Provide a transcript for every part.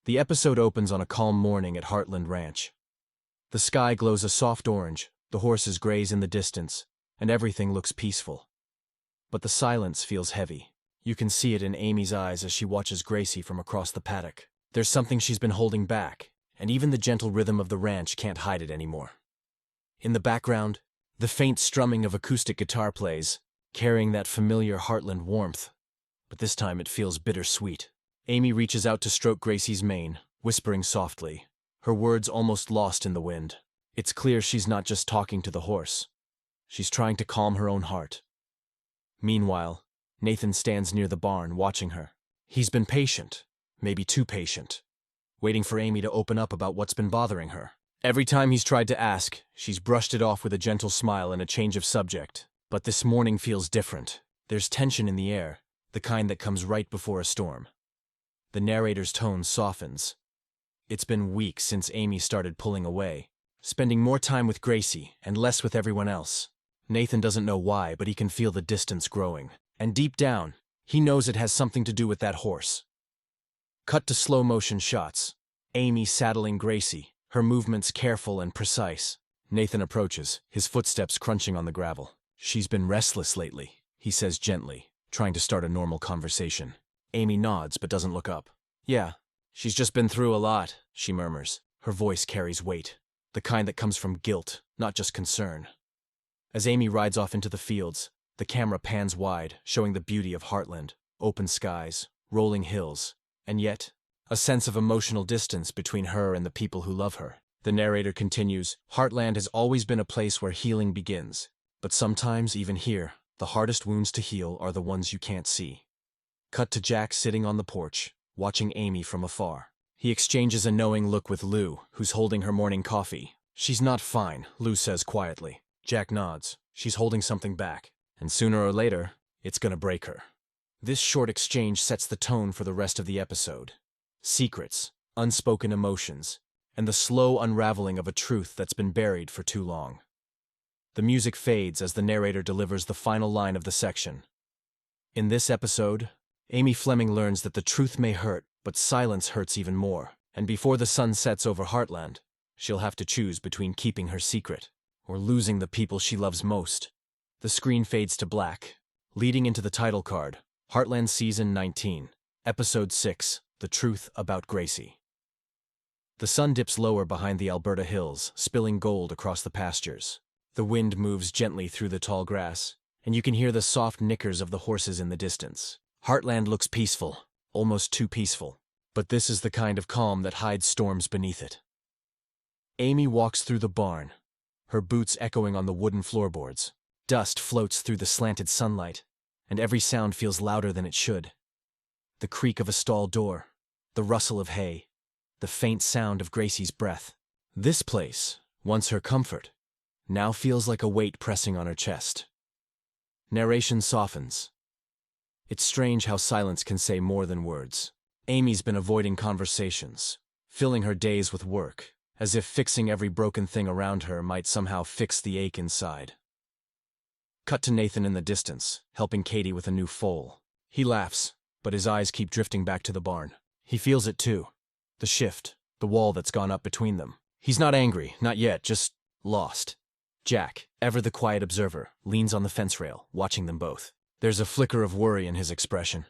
The episode opens on a calm morning at Heartland Ranch. The sky glows a soft orange, the horses graze in the distance, and everything looks peaceful. But the silence feels heavy. You can see it in Amy's eyes as she watches Gracie from across the paddock. There's something she's been holding back, and even the gentle rhythm of the ranch can't hide it anymore. In the background, the faint strumming of acoustic guitar plays, carrying that familiar Heartland warmth. But this time it feels bittersweet. Amy reaches out to stroke Gracie's mane, whispering softly, her words almost lost in the wind. It's clear she's not just talking to the horse. She's trying to calm her own heart. Meanwhile, Nathan stands near the barn, watching her. He's been patient, maybe too patient, waiting for Amy to open up about what's been bothering her. Every time he's tried to ask, she's brushed it off with a gentle smile and a change of subject. But this morning feels different. There's tension in the air, the kind that comes right before a storm. The narrator's tone softens. It's been weeks since Amy started pulling away, spending more time with Gracie and less with everyone else. Nathan doesn't know why, but he can feel the distance growing. And deep down, he knows it has something to do with that horse. Cut to slow-motion shots. Amy saddling Gracie, her movements careful and precise. Nathan approaches, his footsteps crunching on the gravel. "She's been restless lately," he says gently, trying to start a normal conversation. Amy nods but doesn't look up. "Yeah, she's just been through a lot," she murmurs. Her voice carries weight, the kind that comes from guilt, not just concern. As Amy rides off into the fields, the camera pans wide, showing the beauty of Heartland, open skies, rolling hills, and yet, a sense of emotional distance between her and the people who love her. The narrator continues, "Heartland has always been a place where healing begins, but sometimes, even here, the hardest wounds to heal are the ones you can't see." Cut to Jack sitting on the porch, watching Amy from afar. He exchanges a knowing look with Lou, who's holding her morning coffee. "She's not fine," Lou says quietly. Jack nods. "She's holding something back, and sooner or later, it's gonna break her." This short exchange sets the tone for the rest of the episode. Secrets, unspoken emotions, and the slow unraveling of a truth that's been buried for too long. The music fades as the narrator delivers the final line of the section. In this episode, Amy Fleming learns that the truth may hurt, but silence hurts even more, and before the sun sets over Heartland, she'll have to choose between keeping her secret or losing the people she loves most. The screen fades to black, leading into the title card, Heartland Season 19, Episode 6, The Truth About Gracie. The sun dips lower behind the Alberta hills, spilling gold across the pastures. The wind moves gently through the tall grass, and you can hear the soft nickers of the horses in the distance. Heartland looks peaceful, almost too peaceful, but this is the kind of calm that hides storms beneath it. Amy walks through the barn, her boots echoing on the wooden floorboards. Dust floats through the slanted sunlight, and every sound feels louder than it should. The creak of a stall door, the rustle of hay, the faint sound of Gracie's breath. This place, once her comfort, now feels like a weight pressing on her chest. Narration softens. It's strange how silence can say more than words. Amy's been avoiding conversations, filling her days with work, as if fixing every broken thing around her might somehow fix the ache inside. Cut to Nathan in the distance, helping Katie with a new foal. He laughs, but his eyes keep drifting back to the barn. He feels it too. The shift, the wall that's gone up between them. He's not angry, not yet, just lost. Jack, ever the quiet observer, leans on the fence rail, watching them both. There's a flicker of worry in his expression,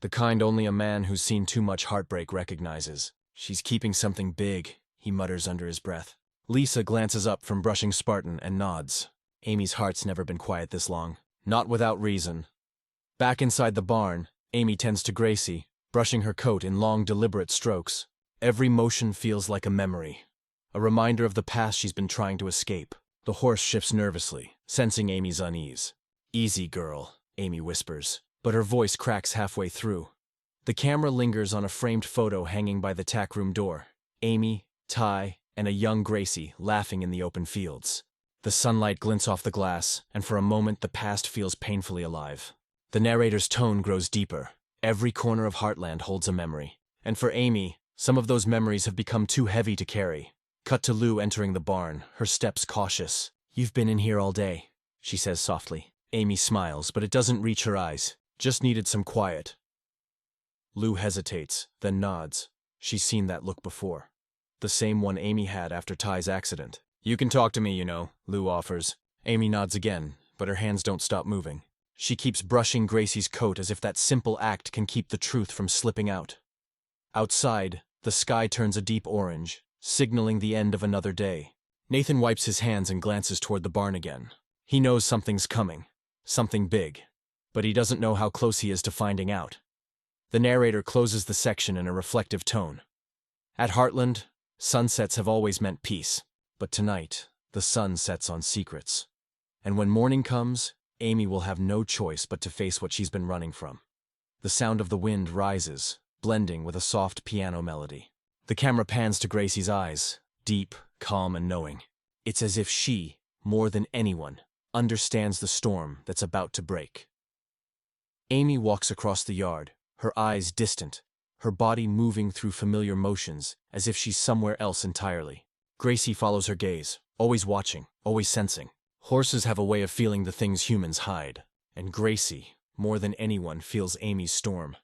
the kind only a man who's seen too much heartbreak recognizes. "She's keeping something big," he mutters under his breath. Lisa glances up from brushing Spartan and nods. Amy's heart's never been quiet this long. Not without reason. Back inside the barn, Amy tends to Gracie, brushing her coat in long, deliberate strokes. Every motion feels like a memory, a reminder of the past she's been trying to escape. The horse shifts nervously, sensing Amy's unease. "Easy, girl," Amy whispers, but her voice cracks halfway through. The camera lingers on a framed photo hanging by the tack room door. Amy, Ty, and a young Gracie laughing in the open fields. The sunlight glints off the glass, and for a moment the past feels painfully alive. The narrator's tone grows deeper. Every corner of Heartland holds a memory. And for Amy, some of those memories have become too heavy to carry. Cut to Lou entering the barn, her steps cautious. "You've been in here all day," she says softly. Amy smiles, but it doesn't reach her eyes. Just needed some quiet. Lou hesitates, then nods. She's seen that look before. The same one Amy had after Ty's accident. "You can talk to me, you know," Lou offers. Amy nods again, but her hands don't stop moving. She keeps brushing Gracie's coat as if that simple act can keep the truth from slipping out. Outside, the sky turns a deep orange, signaling the end of another day. Nathan wipes his hands and glances toward the barn again. He knows something's coming, something big, but he doesn't know how close he is to finding out. The narrator closes the section in a reflective tone. At Heartland, sunsets have always meant peace, but tonight, the sun sets on secrets. And when morning comes, Amy will have no choice but to face what she's been running from. The sound of the wind rises, blending with a soft piano melody. The camera pans to Gracie's eyes, deep, calm, and knowing. It's as if she, more than anyone, understands the storm that's about to break. Amy walks across the yard, her eyes distant, her body moving through familiar motions as if she's somewhere else entirely. Gracie follows her gaze, always watching, always sensing. Horses have a way of feeling the things humans hide, and Gracie, more than anyone, feels Amy's storm.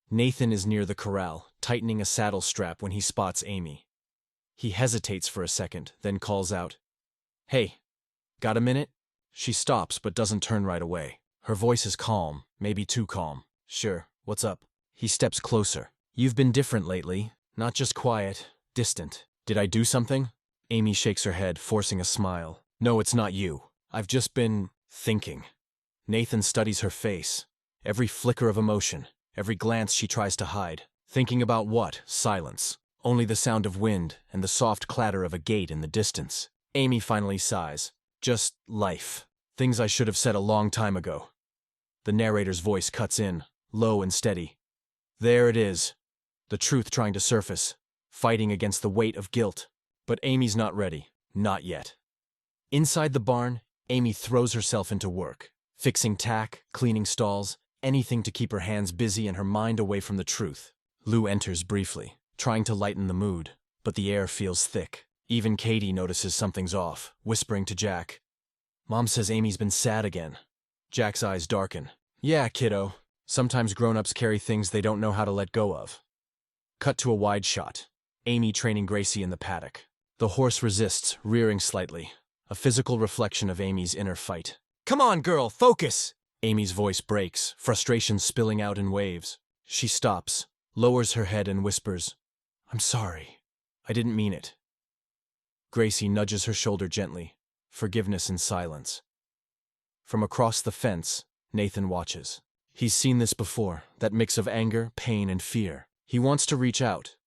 Nathan is near the corral, tightening a saddle strap when he spots Amy. He hesitates for a second, then calls out, "Hey, got a minute?" She stops but doesn't turn right away. Her voice is calm, maybe too calm. "Sure, what's up?" He steps closer. "You've been different lately, not just quiet, distant. Did I do something?" Amy shakes her head, forcing a smile. "No, it's not you. I've just been thinking." Nathan studies her face, every flicker of emotion, every glance she tries to hide. Thinking about what? Silence. Only the sound of wind and the soft clatter of a gate in the distance. Amy finally sighs. "Just life. Things I should have said a long time ago." The narrator's voice cuts in, low and steady. There it is. The truth trying to surface, fighting against the weight of guilt. But Amy's not ready. Not yet. Inside the barn, Amy throws herself into work, fixing tack, cleaning stalls, anything to keep her hands busy and her mind away from the truth. Lou enters briefly, trying to lighten the mood, but the air feels thick. Even Katie notices something's off, whispering to Jack. "Mom says Amy's been sad again." Jack's eyes darken. "Yeah, kiddo. Sometimes grown-ups carry things they don't know how to let go of." Cut to a wide shot. Amy training Gracie in the paddock. The horse resists, rearing slightly, a physical reflection of Amy's inner fight. "Come on, girl, focus!" Amy's voice breaks, frustration spilling out in waves. She stops, lowers her head and whispers, "I'm sorry. I didn't mean it." Gracie nudges her shoulder gently, forgiveness in silence. From across the fence, Nathan watches. He's seen this before, that mix of anger, pain, and fear. He wants to reach out,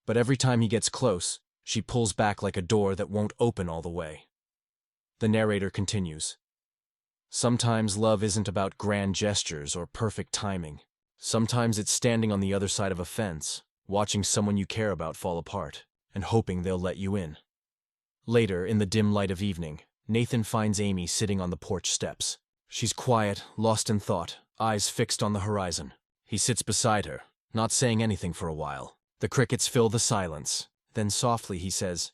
but every time he gets close, she pulls back like a door that won't open all the way. The narrator continues. Sometimes love isn't about grand gestures or perfect timing. Sometimes it's standing on the other side of a fence, watching someone you care about fall apart, and hoping they'll let you in. Later, in the dim light of evening, Nathan finds Amy sitting on the porch steps. She's quiet, lost in thought, eyes fixed on the horizon. He sits beside her, not saying anything for a while. The crickets fill the silence. Then softly he says,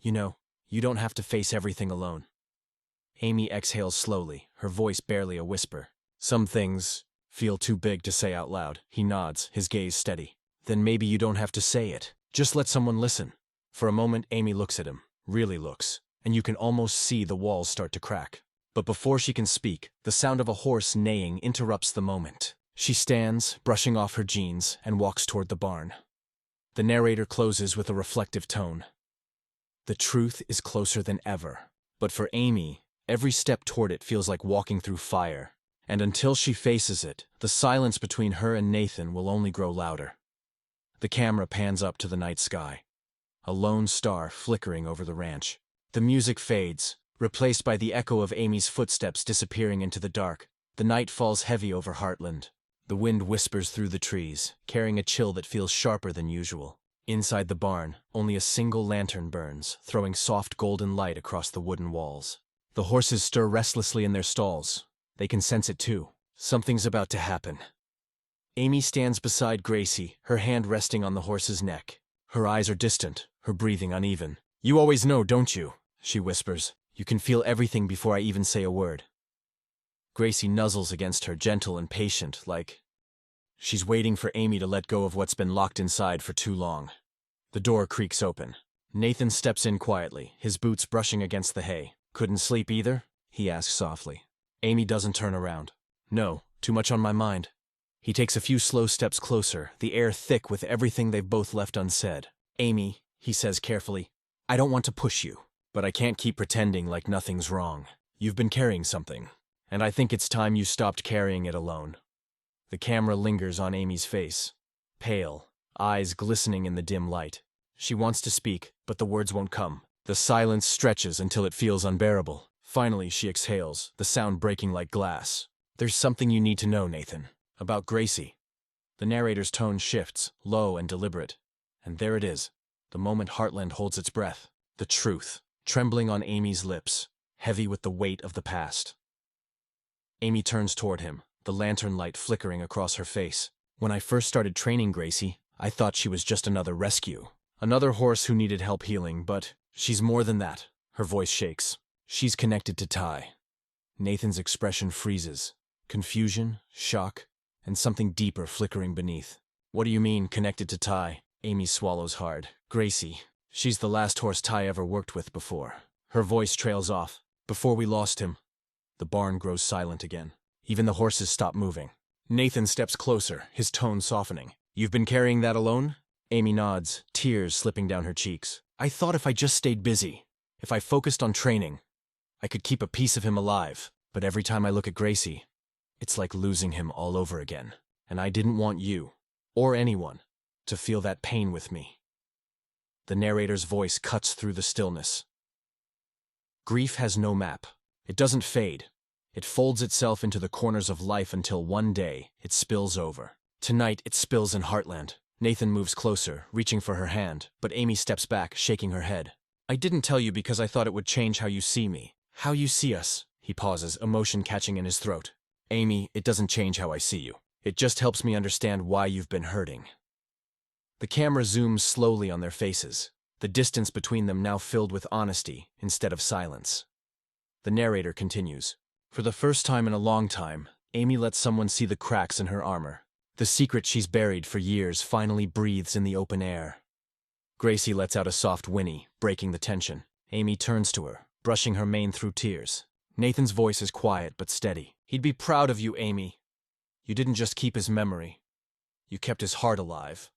"You know, you don't have to face everything alone." Amy exhales slowly, her voice barely a whisper. "Some things feel too big to say out loud." He nods, his gaze steady. "Then maybe you don't have to say it. Just let someone listen." For a moment, Amy looks at him, really looks, and you can almost see the walls start to crack. But before she can speak, the sound of a horse neighing interrupts the moment. She stands, brushing off her jeans, and walks toward the barn. The narrator closes with a reflective tone. The truth is closer than ever. But for Amy, every step toward it feels like walking through fire. And until she faces it, the silence between her and Nathan will only grow louder. The camera pans up to the night sky. A lone star flickering over the ranch. The music fades, replaced by the echo of Amy's footsteps disappearing into the dark. The night falls heavy over Heartland. The wind whispers through the trees, carrying a chill that feels sharper than usual. Inside the barn, only a single lantern burns, throwing soft golden light across the wooden walls. The horses stir restlessly in their stalls. They can sense it too. Something's about to happen. Amy stands beside Gracie, her hand resting on the horse's neck. Her eyes are distant, her breathing uneven. "You always know, don't you?" she whispers. "You can feel everything before I even say a word." Gracie nuzzles against her, gentle and patient, like, She's waiting for Amy to let go of what's been locked inside for too long. The door creaks open. Nathan steps in quietly, his boots brushing against the hay. "Couldn't sleep either?" he asks softly. Amy doesn't turn around. "No, too much on my mind." He takes a few slow steps closer, the air thick with everything they've both left unsaid. "Amy," he says carefully, "I don't want to push you, but I can't keep pretending like nothing's wrong. You've been carrying something, and I think it's time you stopped carrying it alone." The camera lingers on Amy's face, pale, eyes glistening in the dim light. She wants to speak, but the words won't come. The silence stretches until it feels unbearable. Finally, she exhales, the sound breaking like glass. "There's something you need to know, Nathan. About Gracie." The narrator's tone shifts, low and deliberate. And there it is, the moment Heartland holds its breath. The truth, trembling on Amy's lips, heavy with the weight of the past. Amy turns toward him, the lantern light flickering across her face. "When I first started training Gracie, I thought she was just another rescue. Another horse who needed help healing, but she's more than that." Her voice shakes. "She's connected to Ty." Nathan's expression freezes. Confusion, shock, and something deeper flickering beneath. "What do you mean, connected to Ty?" Amy swallows hard. "Gracie. She's the last horse Ty ever worked with before." Her voice trails off. "Before we lost him." The barn grows silent again. Even the horses stop moving. Nathan steps closer, his tone softening. "You've been carrying that alone?" Amy nods, tears slipping down her cheeks. "I thought if I just stayed busy, if I focused on training, I could keep a piece of him alive. But every time I look at Gracie, it's like losing him all over again. And I didn't want you, or anyone, to feel that pain with me." The narrator's voice cuts through the stillness. Grief has no map. It doesn't fade. It folds itself into the corners of life until one day it spills over. Tonight it spills in Heartland. Nathan moves closer, reaching for her hand, but Amy steps back, shaking her head. "I didn't tell you because I thought it would change how you see me. How you see us." He pauses, emotion catching in his throat. "Amy, it doesn't change how I see you. It just helps me understand why you've been hurting." The camera zooms slowly on their faces, the distance between them now filled with honesty instead of silence. The narrator continues. "For the first time in a long time, Amy lets someone see the cracks in her armor. The secret she's buried for years finally breathes in the open air." Gracie lets out a soft whinny, breaking the tension. Amy turns to her, brushing her mane through tears. Nathan's voice is quiet but steady. "He'd be proud of you, Amy. You didn't just keep his memory. You kept his heart alive."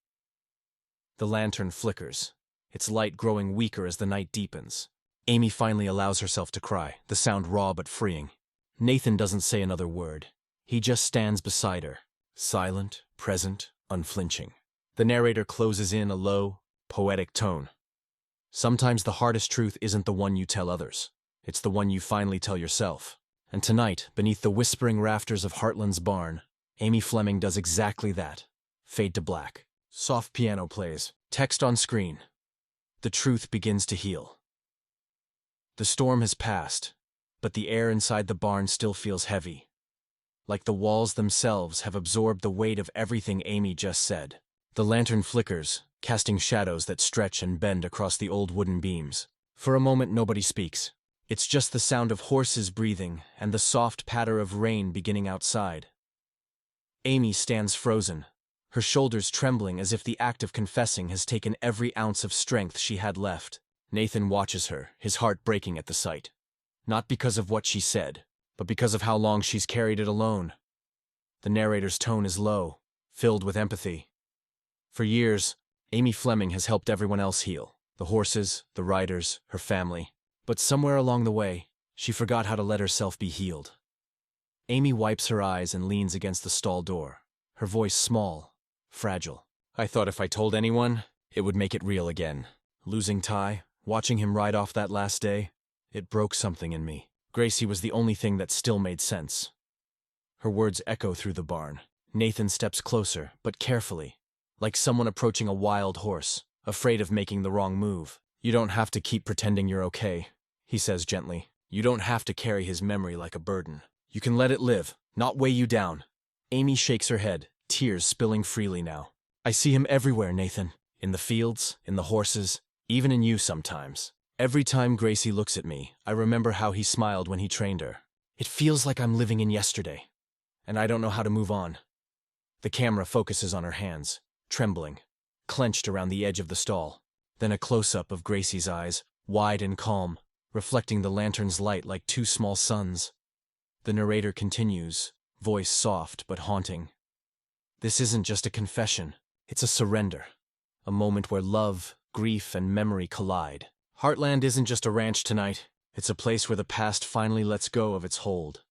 The lantern flickers, its light growing weaker as the night deepens. Amy finally allows herself to cry, the sound raw but freeing. Nathan doesn't say another word. He just stands beside her, silent, present, unflinching. The narrator closes in a low, poetic tone. "Sometimes the hardest truth isn't the one you tell others. It's the one you finally tell yourself." And tonight, beneath the whispering rafters of Heartland's barn, Amy Fleming does exactly that. Fade to black. Soft piano plays. Text on screen. The truth begins to heal. The storm has passed, but the air inside the barn still feels heavy. Like the walls themselves have absorbed the weight of everything Amy just said. The lantern flickers, casting shadows that stretch and bend across the old wooden beams. For a moment nobody speaks. It's just the sound of horses breathing and the soft patter of rain beginning outside. Amy stands frozen, her shoulders trembling as if the act of confessing has taken every ounce of strength she had left. Nathan watches her, his heart breaking at the sight. Not because of what she said, but because of how long she's carried it alone. The narrator's tone is low, filled with empathy. For years, Amy Fleming has helped everyone else heal. The horses, the riders, her family. But somewhere along the way, she forgot how to let herself be healed. Amy wipes her eyes and leans against the stall door, her voice small, fragile. "I thought if I told anyone, it would make it real again. Losing Ty, watching him ride off that last day, it broke something in me. Gracie was the only thing that still made sense." Her words echo through the barn. Nathan steps closer, but carefully, like someone approaching a wild horse, afraid of making the wrong move. "You don't have to keep pretending you're okay," he says gently. "You don't have to carry his memory like a burden. You can let it live, not weigh you down." Amy shakes her head, tears spilling freely now. "I see him everywhere, Nathan. In the fields, in the horses, even in you sometimes. Every time Gracie looks at me, I remember how he smiled when he trained her. It feels like I'm living in yesterday, and I don't know how to move on." The camera focuses on her hands, trembling, clenched around the edge of the stall. Then a close-up of Gracie's eyes, wide and calm, reflecting the lantern's light like two small suns. The narrator continues, voice soft but haunting. This isn't just a confession, it's a surrender. A moment where love, grief, and memory collide. Heartland isn't just a ranch tonight, it's a place where the past finally lets go of its hold.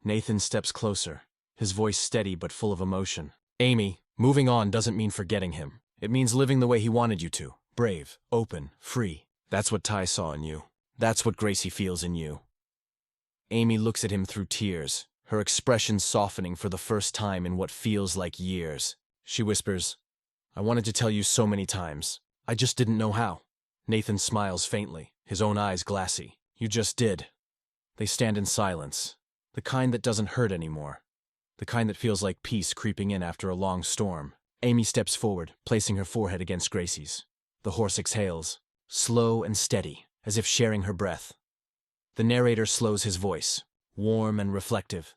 Nathan steps closer, his voice steady but full of emotion. Amy, moving on doesn't mean forgetting him. It means living the way he wanted you to. Brave, open, free. That's what Ty saw in you. That's what Gracie feels in you. Amy looks at him through tears, her expression softening for the first time in what feels like years. She whispers, I wanted to tell you so many times. I just didn't know how. Nathan smiles faintly, his own eyes glassy. You just did. They stand in silence, the kind that doesn't hurt anymore, the kind that feels like peace creeping in after a long storm. Amy steps forward, placing her forehead against Gracie's. The horse exhales, slow and steady, as if sharing her breath. The narrator slows his voice, warm and reflective.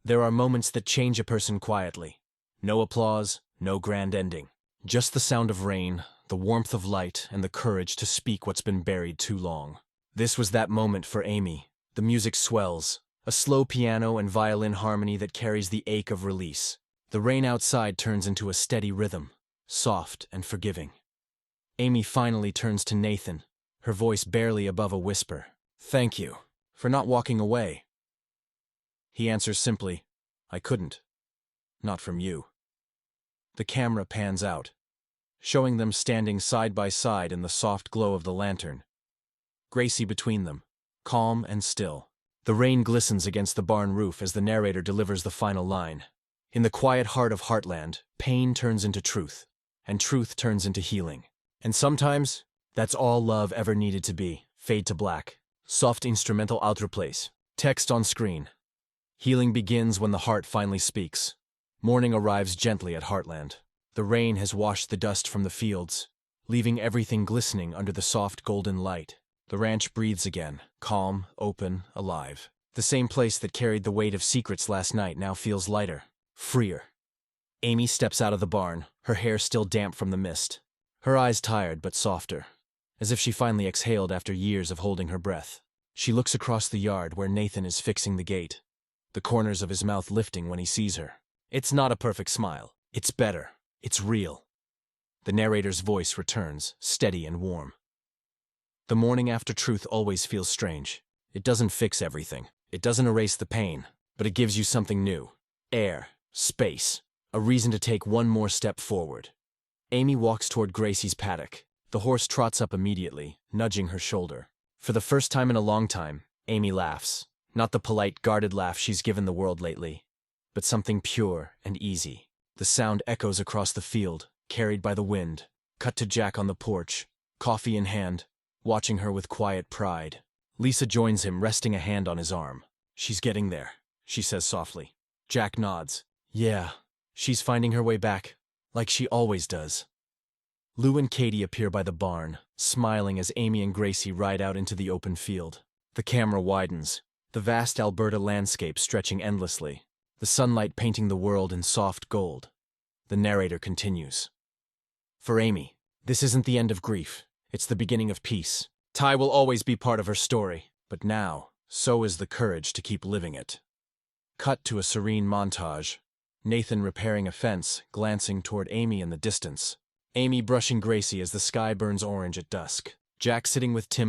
There are moments that change a person quietly. No applause, no grand ending. Just the sound of rain, the warmth of light, and the courage to speak what's been buried too long. This was that moment for Amy. The music swells, a slow piano and violin harmony that carries the ache of release. The rain outside turns into a steady rhythm, soft and forgiving. Amy finally turns to Nathan, her voice barely above a whisper. Thank you for not walking away. He answers simply, I couldn't. Not from you. The camera pans out, showing them standing side by side in the soft glow of the lantern. Gracie between them, calm and still. The rain glistens against the barn roof as the narrator delivers the final line. In the quiet heart of Heartland, pain turns into truth, and truth turns into healing. And sometimes, that's all love ever needed to be. Fade to black. Soft instrumental outro plays. Text on screen. Healing begins when the heart finally speaks. Morning arrives gently at Heartland. The rain has washed the dust from the fields, leaving everything glistening under the soft golden light. The ranch breathes again, calm, open, alive. The same place that carried the weight of secrets last night now feels lighter, freer. Amy steps out of the barn, her hair still damp from the mist. Her eyes tired but softer, as if she finally exhaled after years of holding her breath. She looks across the yard where Nathan is fixing the gate, the corners of his mouth lifting when he sees her. It's not a perfect smile. It's better. It's real. The narrator's voice returns, steady and warm. The morning after truth always feels strange. It doesn't fix everything. It doesn't erase the pain, but it gives you something new. Air, space, a reason to take one more step forward. Amy walks toward Gracie's paddock. The horse trots up immediately, nudging her shoulder. For the first time in a long time, Amy laughs. Not the polite, guarded laugh she's given the world lately, but something pure and easy. The sound echoes across the field, carried by the wind. Cut to Jack on the porch, coffee in hand, watching her with quiet pride. Lisa joins him, resting a hand on his arm. She's getting there, she says softly. Jack nods. Yeah, she's finding her way back, like she always does. Lou and Katie appear by the barn, smiling as Amy and Gracie ride out into the open field. The camera widens, the vast Alberta landscape stretching endlessly, the sunlight painting the world in soft gold. The narrator continues. For Amy, this isn't the end of grief. It's the beginning of peace. Ty will always be part of her story, but now, so is the courage to keep living it. Cut to a serene montage. Nathan repairing a fence, glancing toward Amy in the distance. Amy brushing Gracie as the sky burns orange at dusk. Jack sitting with Tim by